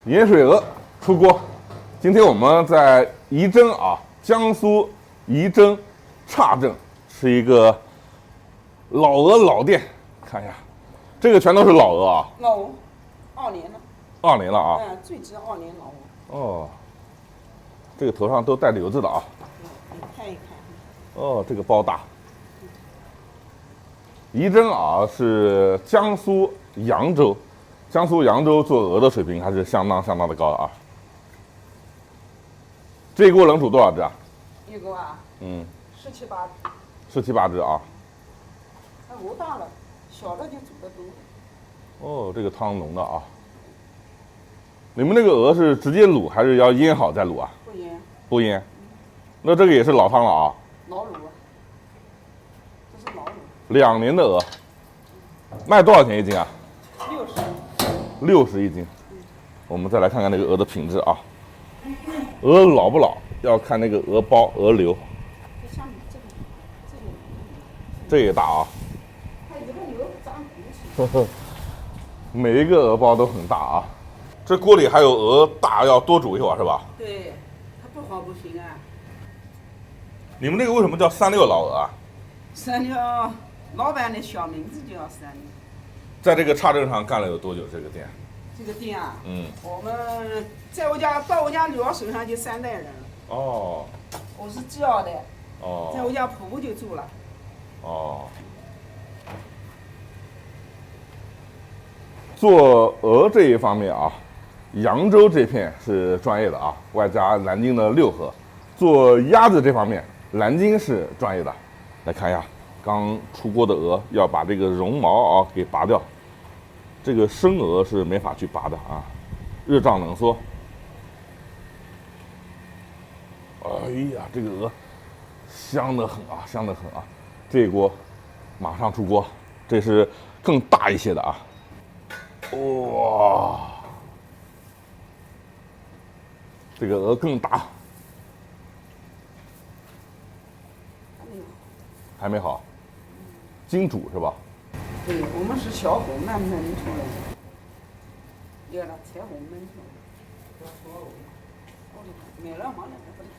盐水鹅出锅。今天我们在仪征江苏仪征岔镇是一个老鹅老店，看一下，这个全都是老鹅啊。老鹅，2年了。2年了啊。最值2年老鹅。哦，这个头上都带瘤子的啊。你看一看。哦，这个包大。仪征是江苏扬州。江苏扬州做鹅的水平还是相当的高的啊！这一锅能煮多少只啊？一锅啊？17、18只。17、8只啊！那鹅大了，小的就煮得多。哦，这个汤浓的啊！你们那个鹅是直接卤还是要腌好再卤啊？不腌。不腌。那这个也是老汤了啊？老卤啊，这是老卤。2年的鹅，卖多少钱一斤啊？60。60一斤。我们再来看看那个鹅的品质啊。鹅老不老要看那个鹅包、鹅瘤。这上面这也大啊。它这个牛长骨气。每一个鹅包都很大啊。这锅里还有鹅大，要多煮一会儿是吧？对，它不好不行啊。你们那个为什么叫36老鹅啊？36，老板的小名字就叫36。在这个岔镇上干了有多久？这个店？这个店啊，我们到我家女儿手上就3代人了。哦。我是继2代。哦。在我家婆婆就住了。哦。做鹅这一方面啊，扬州这片是专业的啊，外加南京的6合。做鸭子这方面，南京是专业的。来看一下，刚出锅的鹅要把这个绒毛给拔掉。这个生鹅是没法去拔的啊，热胀冷缩。哎呀，这个鹅香得很啊，香得很啊！这一锅马上出锅，这是更大一些的啊。哇，这个鹅更大。还没好，精煮是吧？对，我们是小火慢焖出来的，要了柴火焖出来的。买了忙了，不能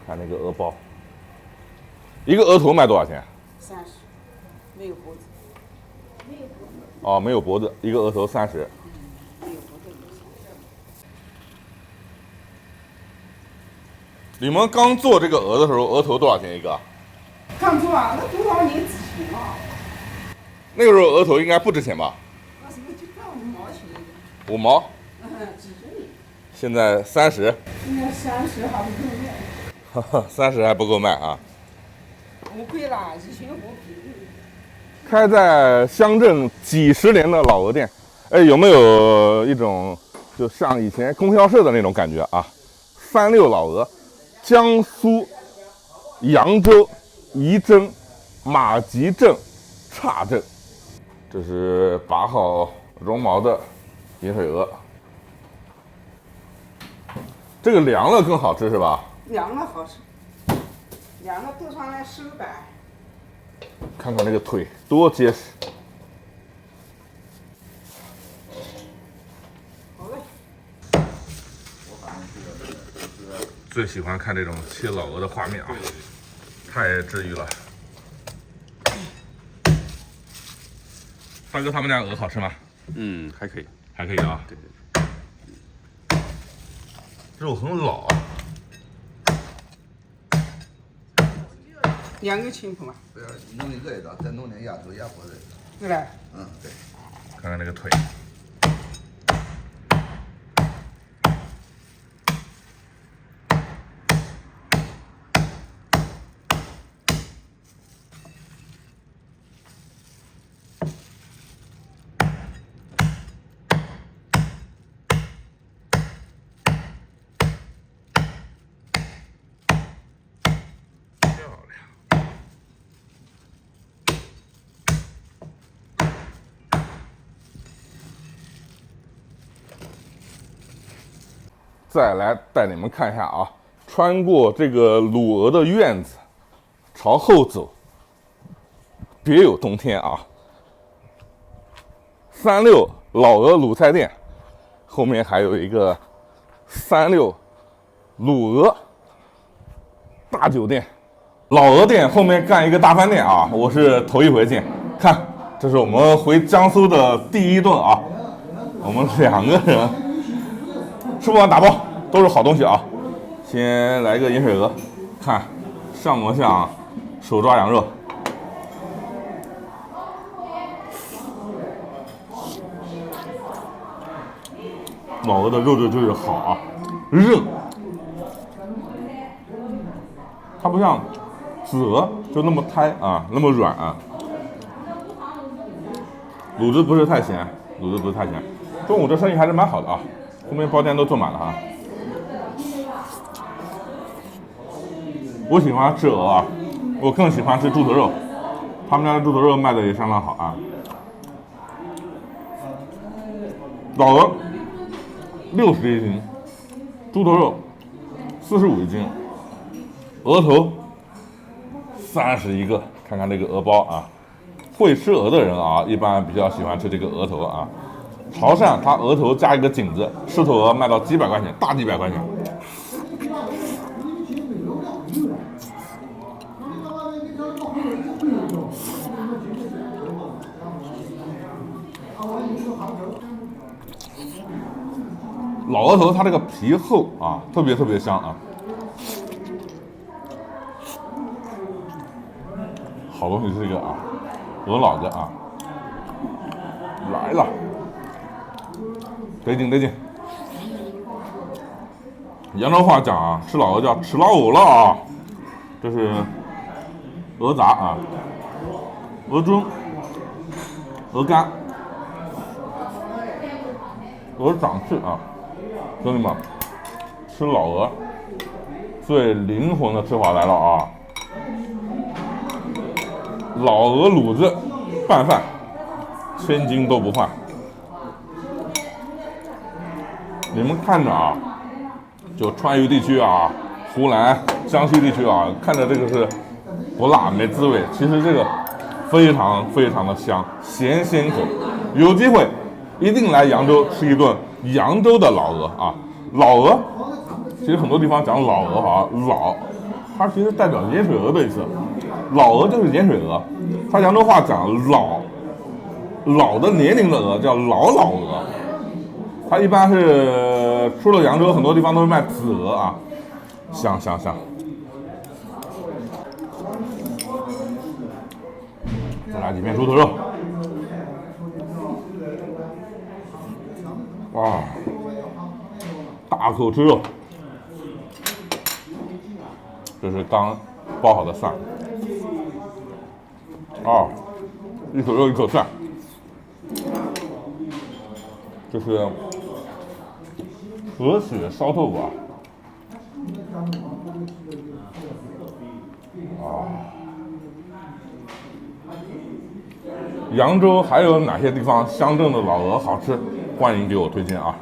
看那个鹅包，一个鹅头卖多少钱？30，没有脖子。没有脖子。哦，没有脖子，一个鹅头30。没有脖子。你们刚做这个鹅的时候，鹅头多少钱一个？刚做啊，那多少年之前啊？那个时候鹅头应该不值钱吧？那时候就赚5毛钱一个。5毛？几十年。现在30。现在30还不够卖。哈哈，30还不够卖啊。不贵啦，以前我便宜。开在乡镇几十年的老鹅店，哎，有没有一种就像以前供销社的那种感觉啊？36老鹅。江苏扬州仪征马集镇岔镇，这是拔好绒毛的盐水鹅，这个凉了更好吃是吧？凉了好吃，凉了炖上来手感。看看那个腿多结实。最喜欢看这种切老鹅的画面啊，太治愈了。大哥，他们家鹅好吃吗？还可以，还可以啊。对。肉很老。2个青浦嘛。对啊，弄一个一道，再弄点鸭头、鸭脖子。对吧？对。看看那个腿。再来带你们看一下啊，穿过这个鲁鹅的院子，朝后走，别有洞天啊！ 36老鹅鲁菜店，后面还有一个36鲁鹅大酒店。老鹅店后面干一个大饭店啊，我是头一回见。看，这是我们回江苏的第一顿啊，我们2个人吃不完打包，都是好东西啊。先来个盐水鹅，看像不像手抓羊肉？老鹅的肉质就是好啊，韧，它不像紫鹅就那么胎啊，那么软啊。卤子不是太咸，中午这生意还是蛮好的啊，后面包间都坐满了啊。我喜欢吃鹅啊，我更喜欢吃猪头肉，他们家的猪头肉卖的也相当好啊。老鹅60一斤，猪头肉45一斤，鹅头31个。看看这个鹅包啊，会吃鹅的人啊，一般比较喜欢吃这个鹅头啊。潮汕它鹅头加一个颈子，狮头鹅卖到几百块钱，大几百块钱。老鹅头它这个皮厚啊，特别香啊，好东西是这个啊，鹅脑子啊，来了，得劲。扬州话讲啊，吃老鹅叫吃老鹅了啊，这是鹅杂啊，鹅胗、鹅肝、鹅掌翅啊。兄弟们，吃老鹅最灵魂的吃法来了啊！老鹅卤子拌饭，千金都不换。你们看着啊，就川渝地区啊、湖南、江西地区啊，看着这个是不辣没滋味，其实这个非常的香，咸口。有机会一定来扬州吃一顿扬州的老鹅啊！老鹅，其实很多地方讲老鹅啊，老，它其实代表盐水鹅的意思。老鹅就是盐水鹅，它扬州话讲老的年龄的鹅叫老鹅。它一般是出了扬州，很多地方都是卖紫鹅啊，香。再来几片猪头肉。哇，大口吃肉，这是刚包好的蒜，一口肉一口蒜，这是河血烧豆腐扬州还有哪些地方乡镇的老鹅好吃？欢迎给我推荐啊！